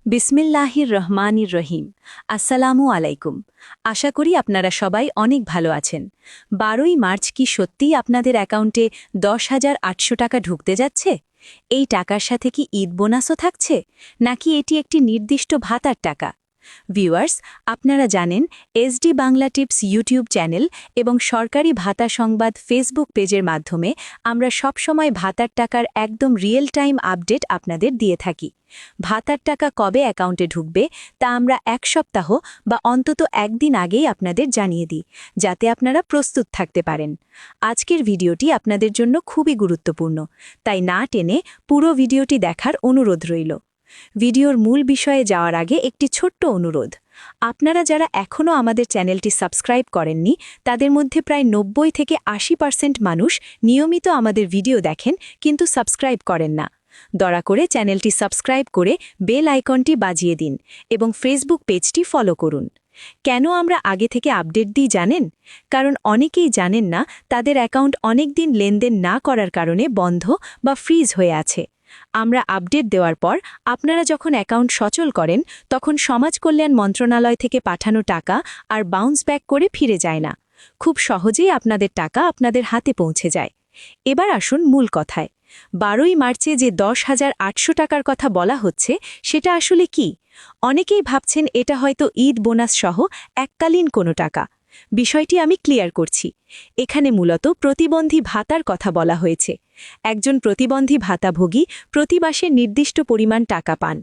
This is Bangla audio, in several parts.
বিসমিল্লাহির রহমানির রহিম। আসসালামু আলাইকুম। আশা করি আপনারা সবাই অনেক ভালো আছেন। 12ই মার্চ কি সত্যিই আপনাদের অ্যাকাউন্টে 10,800 টাকা ঢুকতে যাচ্ছে? এই টাকার সাথে কি ঈদ বোনাসও থাকছে, নাকি এটি একটি নির্দিষ্ট ভাতার টাকা? ভিউয়ার্স, আপনারা জানেন SD Bangla tips YouTube channel এবং সরকারি ভাতা সংবাদ ফেসবুক পেজের মাধ্যমে আমরা সবসময় ভাতার টাকার একদম রিয়েল টাইম আপডেট আপনাদের দিয়ে থাকি। ভাতার টাকা কবে অ্যাকাউন্টে ঢুকবে তা আমরা এক সপ্তাহ বা অন্তত একদিন আগেই আপনাদের জানিয়ে দিই, যাতে আপনারা প্রস্তুত থাকতে পারেন। আজকের ভিডিওটি আপনাদের জন্য খুবই গুরুত্বপূর্ণ, তাই না টেনে পুরো ভিডিওটি দেখার অনুরোধ রইল। ভিডিওর মূল বিষয়ে যাওয়ার আগে একটি ছোট্ট অনুরোধ। আপনারা যারা এখনও আমাদের চ্যানেলটি সাবস্ক্রাইব করেননি, তাদের মধ্যে প্রায় 90 থেকে 80% মানুষ নিয়মিত আমাদের ভিডিও দেখেন কিন্তু সাবস্ক্রাইব করেন না। দয়া করে চ্যানেলটি সাবস্ক্রাইব করে বেল আইকনটি বাজিয়ে দিন এবং ফেসবুক পেজটি ফলো করুন। কেন আমরা আগে থেকে আপডেট দিই জানেন? কারণ অনেকেই জানেন না তাদের অ্যাকাউন্ট অনেক দিন লেনদেন না করার কারণে বন্ধ বা ফ্রিজ হয়ে আছে। আমরা আপডেট দেওয়ার পর আপনারা যখন অ্যাকাউন্ট সচল করেন, তখন সমাজ কল্যাণ মন্ত্রণালয় থেকে পাঠানো টাকা আর বাউন্স ব্যাক করে ফিরে যায় না। খুব সহজেই আপনাদের টাকা আপনাদের হাতে পৌঁছে যায়। এবার আসুন মূল কথায়। 12ই মার্চে যে 10,800 টাকার কথা বলা হচ্ছে, সেটা আসলে কি? অনেকেই ভাবছেন এটা হয়তো ঈদ বোনাস সহ এককালীন কোনো টাকা। বিষয়টি আমি ক্লিয়ার করছি। এখানে মূলত প্রতিবন্ধী ভাতার কথা বলা হয়েছে। একজন প্রতিবন্ধী ভাতাভোগী প্রতি মাসে নির্দিষ্ট পরিমাণ টাকা পান।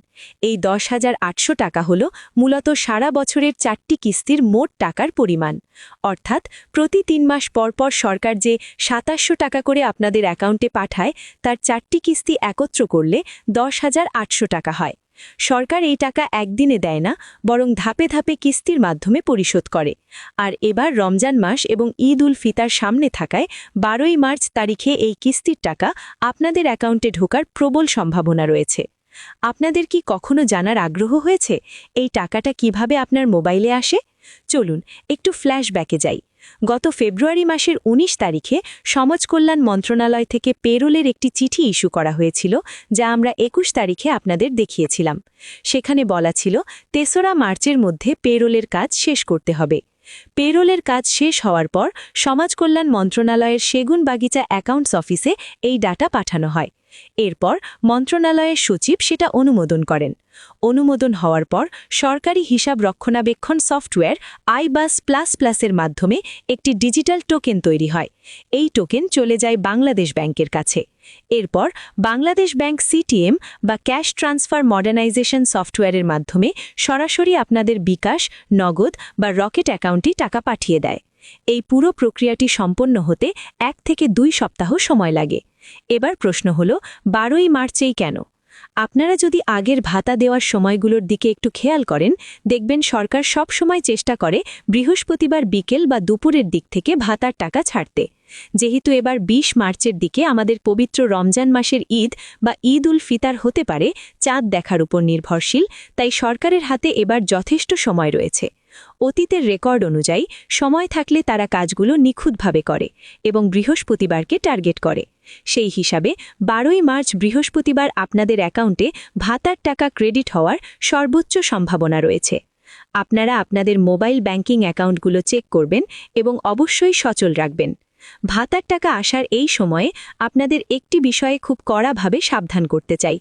এই 10,800 টাকা হল মূলত সারা বছরের 4টি কিস্তির মোট টাকার পরিমাণ। অর্থাৎ প্রতি 3 মাস পর পর সরকার যে 2700 টাকা করে আপনাদের অ্যাকাউন্টে পাঠায়, তার 4টি কিস্তি একত্র করলে 10,800 টাকা হয়। সরকার এই টাকা একদিনে দেয় না, বরং ধাপে ধাপে কিস্তির মাধ্যমে পরিশোধ করে। আর এবার রমজান মাস এবং ঈদ উল ফিতর সামনে থাকায় 12ই মার্চ তারিখে এই কিস্তির টাকা আপনাদের অ্যাকাউন্টে ঢোকার প্রবল সম্ভাবনা রয়েছে। আপনাদের কি কখনো জানার আগ্রহ হয়েছে এই টাকাটা কিভাবে আপনার মোবাইলে আসে? চলুন একটু ফ্ল্যাশব্যাকে যাই। গত ফেব্রুয়ারি মাসের 19 তারিখে সমাজ কল্যাণ মন্ত্রণালয় থেকে পেরোলের একটি চিঠি ইস্যু করা হয়েছিল, যা আমরা 21 তারিখে আপনাদের দেখিয়েছিলাম। সেখানে বলা ছিল 3রা মার্চের মধ্যে পেরোলের কাজ শেষ করতে হবে। পেরোলের কাজ শেষ হওয়ার পর সমাজ কল্যাণ মন্ত্রণালয়ের সেগুনবাগিচা অ্যাকাউন্টস অফিসে এই ডাটা পাঠানো হয়। এরপর মন্ত্রণালয়ের সচিব সেটা অনুমোদন করেন। অনুমোদন হওয়ার পর সরকারি হিসাব রক্ষণাবেক্ষণ সফটওয়্যার iBus++এর মাধ্যমে একটি ডিজিটাল টোকেন তৈরি হয়। এই টোকেন চলে যায় বাংলাদেশ ব্যাংকের কাছে। এরপর বাংলাদেশ ব্যাংক সিটিএম বা ক্যাশ ট্রান্সফার মডার্নাইজেশন সফটওয়্যারের মাধ্যমে সরাসরি আপনাদের বিকাশ, নগদ বা রকেট অ্যাকাউন্টে টাকা পাঠিয়ে দেয়। এই পুরো প্রক্রিয়াটি সম্পন্ন হতে 1 থেকে 2 সপ্তাহ সময় লাগে। এবার প্রশ্ন হল, 12ই মার্চেই কেন? আপনারা যদি আগের ভাতা দেওয়ার সময়গুলোর দিকে একটু খেয়াল করেন, দেখবেন সরকার সব সময় চেষ্টা করে বৃহস্পতিবার বিকেল বা দুপুরের দিক থেকে ভাতার টাকা ছাড়তে। যেহেতু এবার 20 মার্চের দিকে আমাদের পবিত্র রমজান মাসের ঈদ বা ঈদ উল ফিতর হতে পারে, চাঁদ দেখার উপর নির্ভরশীল, তাই সরকারের হাতে এবার যথেষ্ট সময় রয়েছে। অতীতের রেকর্ড অনুযায়ী সময় থাকলে তারা কাজগুলো নিখুঁতভাবে করে এবং বৃহস্পতিবারকে টার্গেট করে। সেই হিসাবে 12ই মার্চ বৃহস্পতিবার আপনাদের অ্যাকাউন্টে ভাতার টাকা ক্রেডিট হওয়ার সর্বোচ্চ সম্ভাবনা রয়েছে। আপনারা আপনাদের মোবাইল ব্যাংকিং অ্যাকাউন্টগুলো চেক করবেন এবং অবশ্যই সচল রাখবেন। ভাতার টাকা আসার এই সময়ে আপনাদের একটি বিষয়ে খুব কড়াভাবে সাবধান করতে চাই।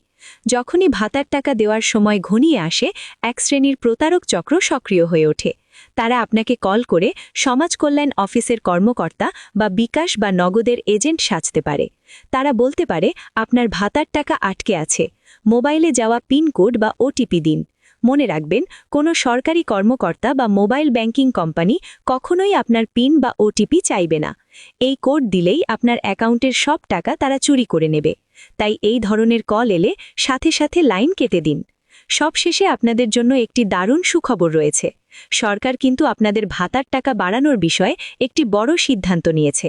যখনই ভাতার টাকা দেওয়ার সময় ঘনিয়ে আসে, এক শ্রেণীর প্রতারক চক্র সক্রিয় হয়ে ওঠে। তারা আপনাকে কল করে সমাজ কল্যাণ অফিসের কর্মকর্তা বা বিকাশ বা নগদের এজেন্ট সাজতে পারে। তারা বলতে পারে, আপনার ভাতার টাকা আটকে আছে, মোবাইলে যাওয়া পিন কোড বা ওটিপি দিন। মনে রাখবেন, কোনো সরকারি কর্মকর্তা বা মোবাইল ব্যাংকিং কোম্পানি কখনোই আপনার পিন বা ওটিপি চাইবে না। এই কোড দিলেই আপনার অ্যাকাউন্টের সব টাকা তারা চুরি করে নেবে। তাই এই ধরনের কল এলে সাথে সাথে লাইন কেটে দিন। সবশেষে আপনাদের জন্য একটি দারুণ সুখবর রয়েছে। সরকার কিন্তু আপনাদের ভাতার টাকা বাড়ানোর বিষয়ে একটি বড় সিদ্ধান্ত নিয়েছে।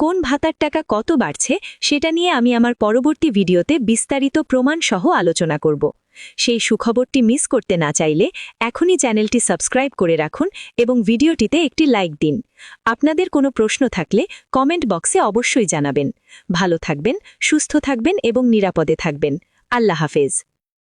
কোন ভাতার টাকা কত বাড়ছে সেটা নিয়ে আমি আমার পরবর্তী ভিডিওতে বিস্তারিত প্রমাণ সহ আলোচনা করব। সেই সুখবরটি মিস করতে না চাইলে এখনই চ্যানেলটি সাবস্ক্রাইব করে রাখুন এবং ভিডিওটিতে একটি লাইক দিন। আপনাদের কোনো প্রশ্ন থাকলে কমেন্ট বক্সে অবশ্যই জানাবেন। ভালো থাকবেন, সুস্থ থাকবেন এবং নিরাপদে থাকবেন। আল্লাহ হাফেজ।